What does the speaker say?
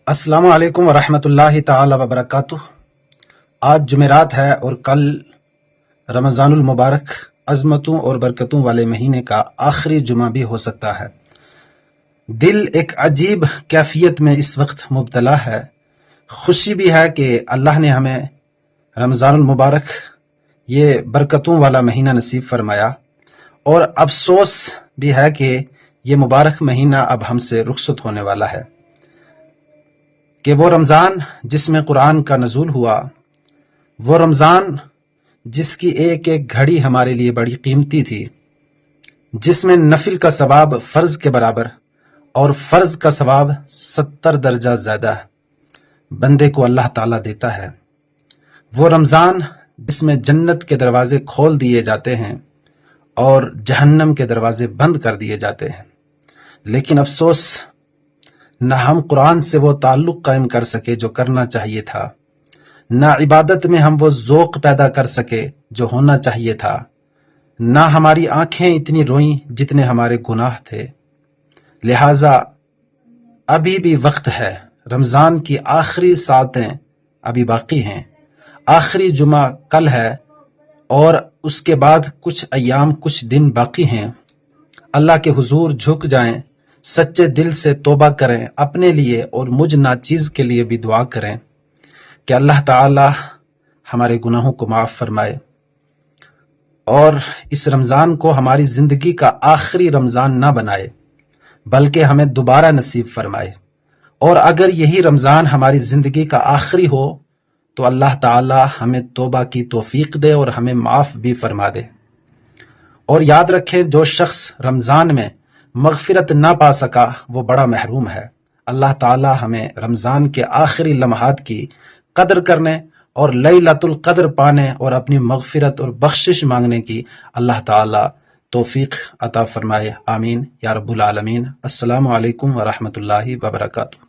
السلام علیکم ورحمۃ اللہ تعالی وبرکاتہ۔ آج جمعرات ہے اور کل رمضان المبارک عظمتوں اور برکتوں والے مہینے کا آخری جمعہ بھی ہو سکتا ہے۔ دل ایک عجیب کیفیت میں اس وقت مبتلا ہے۔ خوشی بھی ہے کہ اللہ نے ہمیں رمضان المبارک یہ برکتوں والا مہینہ نصیب فرمایا، اور افسوس بھی ہے کہ یہ مبارک مہینہ اب ہم سے رخصت ہونے والا ہے، کہ وہ رمضان جس میں قرآن کا نزول ہوا، وہ رمضان جس کی ایک ایک گھڑی ہمارے لیے بڑی قیمتی تھی، جس میں نفل کا ثواب فرض کے برابر اور فرض کا ثواب 70 درجہ زیادہ بندے کو اللہ تعالیٰ دیتا ہے، وہ رمضان جس میں جنت کے دروازے کھول دیے جاتے ہیں اور جہنم کے دروازے بند کر دیے جاتے ہیں۔ لیکن افسوس، نہ ہم قرآن سے وہ تعلق قائم کر سکے جو کرنا چاہیے تھا، نہ عبادت میں ہم وہ ذوق پیدا کر سکے جو ہونا چاہیے تھا، نہ ہماری آنکھیں اتنی روئیں جتنے ہمارے گناہ تھے۔ لہٰذا ابھی بھی وقت ہے، رمضان کی آخری ساعتیں ابھی باقی ہیں، آخری جمعہ کل ہے، اور اس کے بعد کچھ ایام، کچھ دن باقی ہیں۔ اللہ کے حضور جھک جائیں، سچے دل سے توبہ کریں، اپنے لیے اور مجھ ناچیز کے لیے بھی دعا کریں کہ اللہ تعالی ہمارے گناہوں کو معاف فرمائے، اور اس رمضان کو ہماری زندگی کا آخری رمضان نہ بنائے، بلکہ ہمیں دوبارہ نصیب فرمائے۔ اور اگر یہی رمضان ہماری زندگی کا آخری ہو تو اللہ تعالی ہمیں توبہ کی توفیق دے اور ہمیں معاف بھی فرما دے۔ اور یاد رکھیں، جو شخص رمضان میں مغفرت نہ پا سکا وہ بڑا محروم ہے۔ اللہ تعالی ہمیں رمضان کے آخری لمحات کی قدر کرنے اور لیلۃ القدر پانے اور اپنی مغفرت اور بخشش مانگنے کی اللہ تعالی توفیق عطا فرمائے۔ آمین یا رب العالمین۔ السلام علیکم ورحمۃ اللہ وبرکاتہ۔